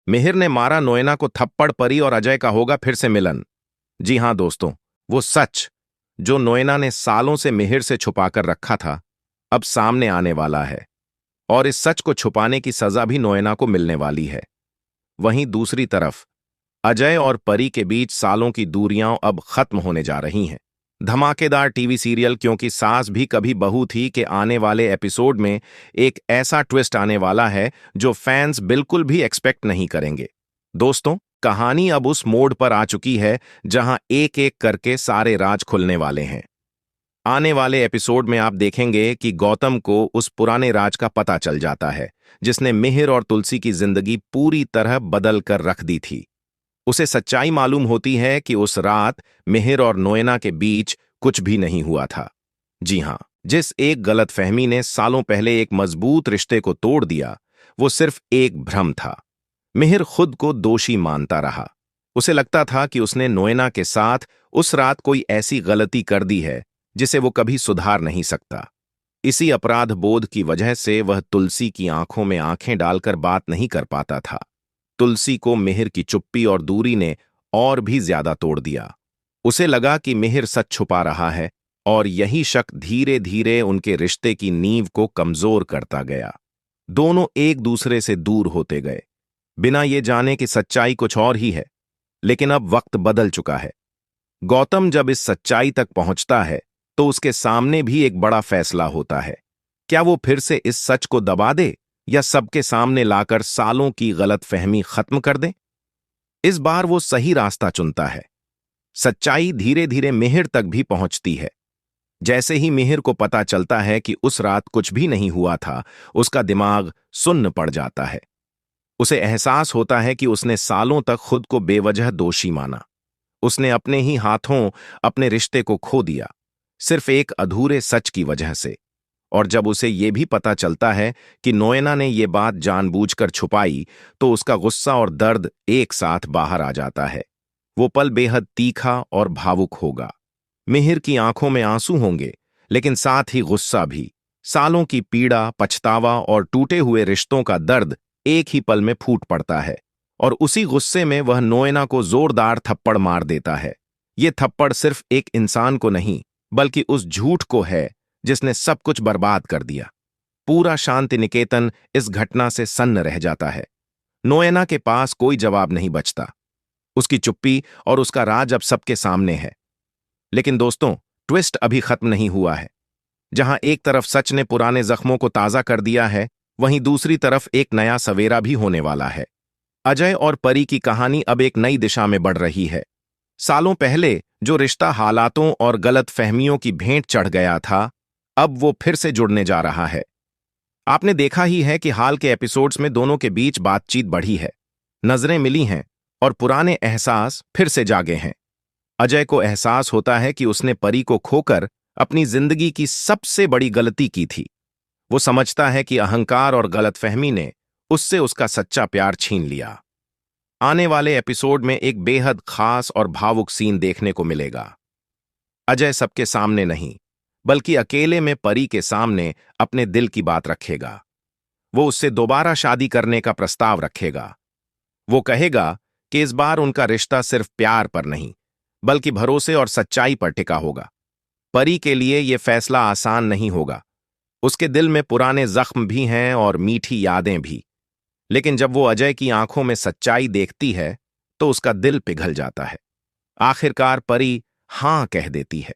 मिहिर ने मारा नोएना को थप्पड़, परी और अजय का होगा फिर से मिलन। जी हां दोस्तों, वो सच जो नोएना ने सालों से मिहिर से छुपाकर रखा था, अब सामने आने वाला है। और इस सच को छुपाने की सजा भी नोएना को मिलने वाली है। वहीं दूसरी तरफ अजय और परी के बीच सालों की दूरियां अब खत्म होने जा रही हैं। धमाकेदार टीवी सीरियल क्योंकि सास भी कभी बहू थी के आने वाले एपिसोड में एक ऐसा ट्विस्ट आने वाला है जो फैंस बिल्कुल भी एक्सपेक्ट नहीं करेंगे। दोस्तों, कहानी अब उस मोड़ पर आ चुकी है जहां एक एक करके सारे राज खुलने वाले हैं। आने वाले एपिसोड में आप देखेंगे कि गौतम को उस पुराने राज का पता चल जाता है जिसने मिहिर और तुलसी की जिंदगी पूरी तरह बदल कर रख दी थी। उसे सच्चाई मालूम होती है कि उस रात मिहिर और नोएना के बीच कुछ भी नहीं हुआ था। जी हां, जिस एक गलतफहमी ने सालों पहले एक मजबूत रिश्ते को तोड़ दिया, वो सिर्फ एक भ्रम था। मिहिर खुद को दोषी मानता रहा। उसे लगता था कि उसने नोएना के साथ उस रात कोई ऐसी गलती कर दी है जिसे वो कभी सुधार नहीं सकता। इसी अपराध बोध की वजह से वह तुलसी की आंखों में आंखें डालकर बात नहीं कर पाता था। तुलसी को मिहिर की चुप्पी और दूरी ने और भी ज्यादा तोड़ दिया। उसे लगा कि मिहिर सच छुपा रहा है और यही शक धीरे धीरे उनके रिश्ते की नींव को कमजोर करता गया। दोनों एक दूसरे से दूर होते गए, बिना ये जाने कि सच्चाई कुछ और ही है। लेकिन अब वक्त बदल चुका है। गौतम जब इस सच्चाई तक पहुंचता है तो उसके सामने भी एक बड़ा फैसला होता है। क्या वो फिर से इस सच को दबा दे या सबके सामने लाकर सालों की गलतफहमी खत्म कर दे? इस बार वो सही रास्ता चुनता है। सच्चाई धीरे धीरे मिहिर तक भी पहुंचती है। जैसे ही मिहिर को पता चलता है कि उस रात कुछ भी नहीं हुआ था, उसका दिमाग सुन्न पड़ जाता है। उसे एहसास होता है कि उसने सालों तक खुद को बेवजह दोषी माना। उसने अपने ही हाथों अपने रिश्ते को खो दिया, सिर्फ एक अधूरे सच की वजह से। और जब उसे ये भी पता चलता है कि नोएना ने ये बात जानबूझकर छुपाई, तो उसका गुस्सा और दर्द एक साथ बाहर आ जाता है। वो पल बेहद तीखा और भावुक होगा। मिहिर की आंखों में आंसू होंगे, लेकिन साथ ही गुस्सा भी। सालों की पीड़ा, पछतावा और टूटे हुए रिश्तों का दर्द एक ही पल में फूट पड़ता है। और उसी गुस्से में वह नोएना को जोरदार थप्पड़ मार देता है। ये थप्पड़ सिर्फ एक इंसान को नहीं, बल्कि उस झूठ को है जिसने सब कुछ बर्बाद कर दिया। पूरा शांति निकेतन इस घटना से सन्न रह जाता है। नोएना के पास कोई जवाब नहीं बचता। उसकी चुप्पी और उसका राज अब सबके सामने है। लेकिन दोस्तों, ट्विस्ट अभी खत्म नहीं हुआ है। जहां एक तरफ सच ने पुराने जख्मों को ताजा कर दिया है, वहीं दूसरी तरफ एक नया सवेरा भी होने वाला है। अजय और परी की कहानी अब एक नई दिशा में बढ़ रही है। सालों पहले जो रिश्ता हालातों और गलतफहमियों की भेंट चढ़ गया था, अब वो फिर से जुड़ने जा रहा है। आपने देखा ही है कि हाल के एपिसोड्स में दोनों के बीच बातचीत बढ़ी है, नजरें मिली हैं और पुराने एहसास फिर से जागे हैं। अजय को एहसास होता है कि उसने परी को खोकर अपनी जिंदगी की सबसे बड़ी गलती की थी। वो समझता है कि अहंकार और गलतफहमी ने उससे उसका सच्चा प्यार छीन लिया। आने वाले एपिसोड में एक बेहद खास और भावुक सीन देखने को मिलेगा। अजय सबके सामने नहीं, बल्कि अकेले में परी के सामने अपने दिल की बात रखेगा। वो उससे दोबारा शादी करने का प्रस्ताव रखेगा। वो कहेगा कि इस बार उनका रिश्ता सिर्फ प्यार पर नहीं, बल्कि भरोसे और सच्चाई पर टिका होगा। परी के लिए यह फैसला आसान नहीं होगा। उसके दिल में पुराने जख्म भी हैं और मीठी यादें भी। लेकिन जब वो अजय की आंखों में सच्चाई देखती है, तो उसका दिल पिघल जाता है। आखिरकार परी हां कह देती है।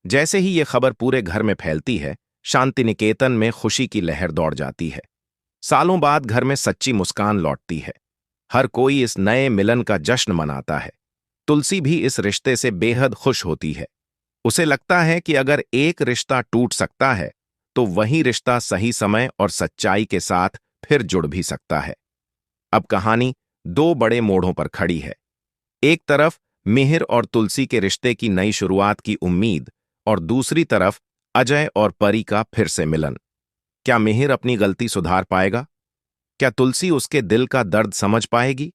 जैसे ही ये खबर पूरे घर में फैलती है, शांति निकेतन में खुशी की लहर दौड़ जाती है। सालों बाद घर में सच्ची मुस्कान लौटती है। हर कोई इस नए मिलन का जश्न मनाता है। तुलसी भी इस रिश्ते से बेहद खुश होती है। उसे लगता है कि अगर एक रिश्ता टूट सकता है, तो वही रिश्ता सही समय और सच्चाई के साथ फिर जुड़ भी सकता है। अब कहानी दो बड़े मोड़ों पर खड़ी है। एक तरफ मिहिर और तुलसी के रिश्ते की नई शुरुआत की उम्मीद, और दूसरी तरफ अजय और परी का फिर से मिलन। क्या मिहिर अपनी गलती सुधार पाएगा? क्या तुलसी उसके दिल का दर्द समझ पाएगी?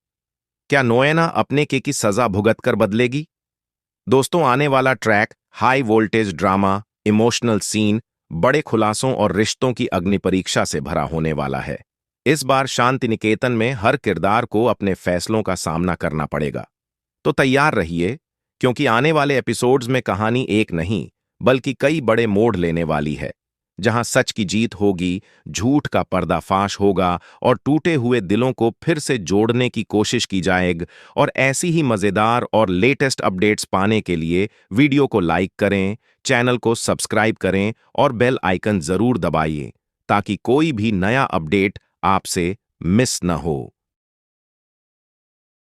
क्या नोएना अपने की सजा भुगत कर बदलेगी? दोस्तों, आने वाला track high voltage drama, emotional scene, बड़े खुलासों और रिश्तों की अग्नि परीक्षा से भरा होने वाला है। इस बार शांति निकेतन में हर किरदार को अपने फैसलों का सामना करना पड़ेगा। तो तैयार रहिए, क्योंकि आने वाले एपिसोड्स में कहानी एक नहीं बल्कि कई बड़े मोड़ लेने वाली है, जहां सच की जीत होगी, झूठ का पर्दाफाश होगा और टूटे हुए दिलों को फिर से जोड़ने की कोशिश की जाएगी। और ऐसी ही मजेदार और लेटेस्ट अपडेट्स पाने के लिए वीडियो को लाइक करें, चैनल को सब्सक्राइब करें और बेल आइकन जरूर दबाइए, ताकि कोई भी नया अपडेट आपसे मिस न हो।